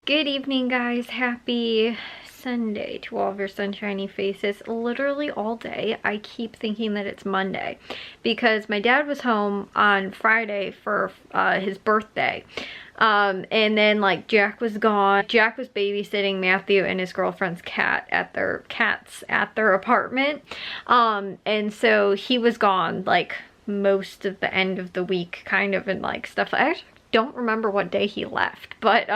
Good evening, guys. Happy Sunday to all of your sunshiny faces. Literally all day I keep thinking that it's Monday because my dad was home on Friday for his birthday, and then like Jack was gone. Jack was babysitting Matthew and his girlfriend's cat at their apartment, and so he was gone like most of the end of the week, kind of, and like stuff. I actually don't remember what day he left, but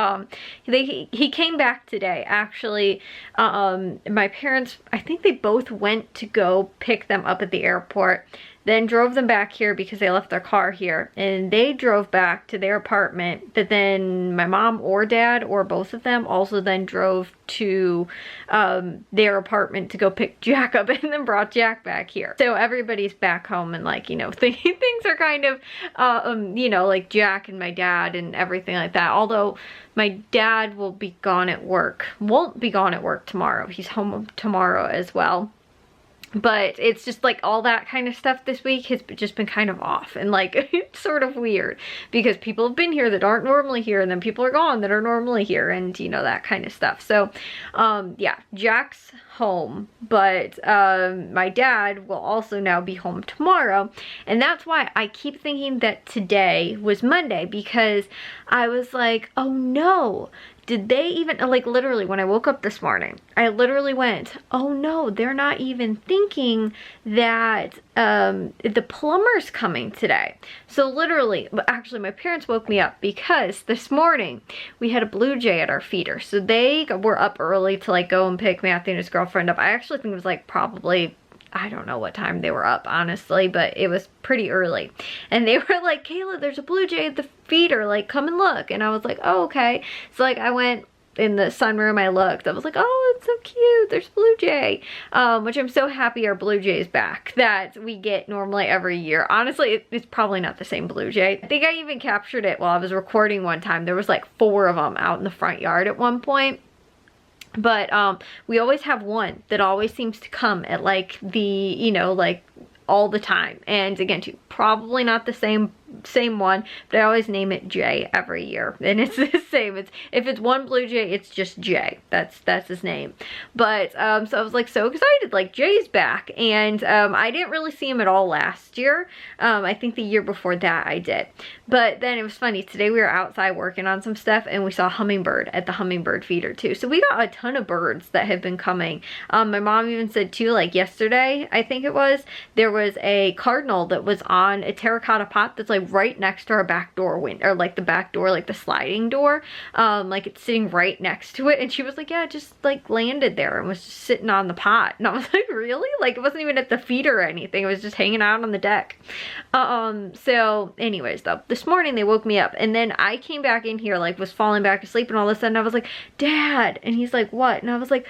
he came back today. Actually, my parents, I think they both went to go pick them up at the airport, then drove them back here because they left their car here, and they drove back to their apartment. But then my mom or dad or both of them also then drove to their apartment to go pick Jack up, and then brought Jack back here. So everybody's back home, and like, you know, things are kind of you know, like Jack and my dad and everything like that. Although my dad will be gone at work, won't be gone at work tomorrow. He's home tomorrow as well. But it's just like all that kind of stuff this week has just been kind of off, and like it's sort of weird because people have been here that aren't normally here, and then people are gone that are normally here, and you know, that kind of stuff. So yeah, Jack's home, but my dad will also now be home tomorrow, and that's why I keep thinking that today was Monday, because I was like, oh no, did they even, like, literally when I woke up this morning, I literally went, oh no, they're not even thinking that the plumber's coming today. So literally, actually my parents woke me up because this morning we had a blue jay at our feeder. So they were up early to like go and pick Matthew and his girlfriend up. I actually think it was like probably, I don't know what time they were up, honestly, but it was pretty early. And they were like, Kayla, there's a blue jay at the feeder, like, come and look. And I was like, oh, okay. So like I went in the sunroom, I looked, I was like, oh, it's so cute, there's blue jay, which I'm so happy our blue jay is back, that we get normally every year. Honestly, it's probably not the same blue jay. I think I even captured it while I was recording one time. There was like 4 of them out in the front yard at one point. But we always have one that always seems to come at like the, you know, like all the time. And again, too, probably not the same one, but I always name it Jay every year, and it's the same. It's, if it's one blue jay, it's just Jay. That's his name. But so I was like so excited, like Jay's back. And I didn't really see him at all last year. I think the year before that I did. But then it was funny, today we were outside working on some stuff, and we saw a hummingbird at the hummingbird feeder too. So we got a ton of birds that have been coming. My mom even said too, like yesterday, I think it was, there was a cardinal that was on a terracotta pot that's like right next to our back door window, or like the back door, like the sliding door, like it's sitting right next to it. And she was like, yeah, it just like landed there and was just sitting on the pot. And I was like, really? Like it wasn't even at the feeder or anything, it was just hanging out on the deck. So anyways, though, this morning they woke me up, and then I came back in here, like was falling back asleep, and all of a sudden I was like, Dad, and he's like, what? And I was like,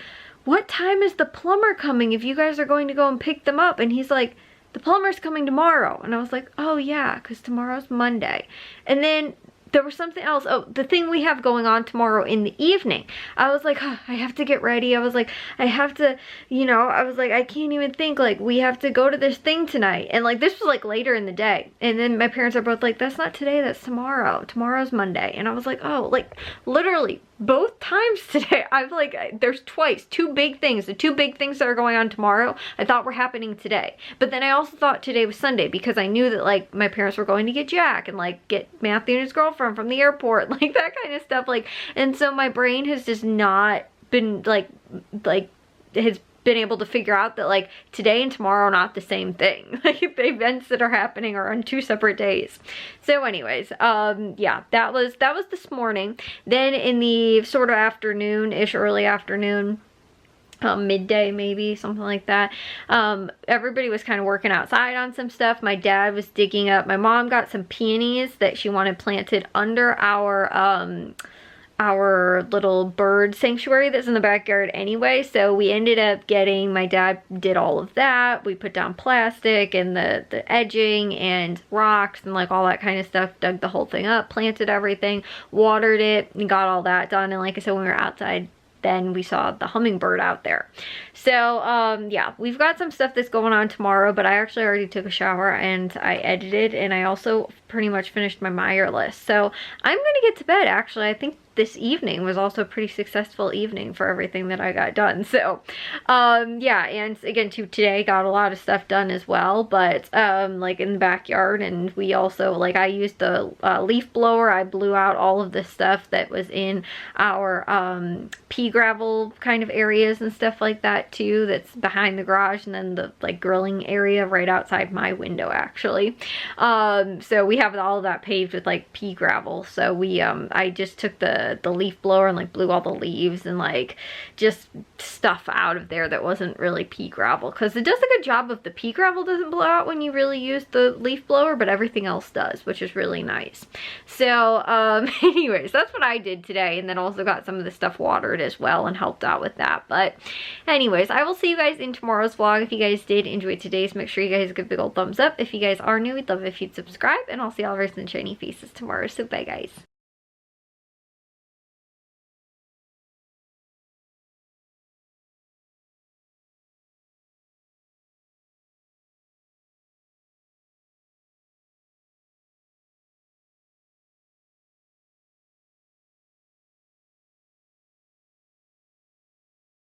what time is the plumber coming if you guys are going to go and pick them up? And he's like, the plumber's coming tomorrow. And I was like, oh yeah, because tomorrow's Monday. And then there was something else. Oh, the thing we have going on tomorrow in the evening. I was like, oh, I have to get ready. I was like, I have to, you know, I was like, I can't even think, like, we have to go to this thing tonight. And like, this was like later in the day. And then my parents are both like, that's not today, that's tomorrow. Tomorrow's Monday. And I was like, oh, like literally both times today, I've like, there's twice, 2 big things. The 2 big things that are going on tomorrow, I thought were happening today. But then I also thought today was Sunday, because I knew that like my parents were going to get Jack and like get Matthew and his girlfriend from the airport, like that kind of stuff. Like, and so my brain has just not been like has been able to figure out that like today and tomorrow are not the same thing. Like the events that are happening are on 2 separate days. So anyways, yeah, that was this morning. Then in the sort of afternoon-ish, early afternoon, midday maybe, something like that, everybody was kind of working outside on some stuff. My dad was digging up, my mom got some peonies that she wanted planted under our little bird sanctuary that's in the backyard anyway. So we ended up getting, my dad did all of that. We put down plastic and the edging and rocks and like all that kind of stuff, dug the whole thing up, planted everything, watered it, and got all that done. And like I said, when we were outside, then we saw the hummingbird out there. So yeah, we've got some stuff that's going on tomorrow, but I actually already took a shower and I edited, and I also pretty much finished my Meyer list. So I'm gonna get to bed, actually. I think this evening was also a pretty successful evening for everything that I got done. So yeah, and again too, today got a lot of stuff done as well, but like in the backyard. And we also, like, I used the leaf blower. I blew out all of the stuff that was in our pea gravel kind of areas and stuff like that too, that's behind the garage, and then the like grilling area right outside my window, actually. So we have all of that paved with like pea gravel. So we I just took the leaf blower and like blew all the leaves and like just stuff out of there that wasn't really pea gravel, because it does a good job of the pea gravel doesn't blow out when you really use the leaf blower, but everything else does, which is really nice. So anyways, that's what I did today, and then also got some of the stuff watered as well and helped out with that. But anyways, I will see you guys in tomorrow's vlog. If you guys did enjoy today's, make sure you guys give a big old thumbs up. If you guys are new, we'd love it if you'd subscribe, and I'll see all of our shiny faces tomorrow. So bye guys.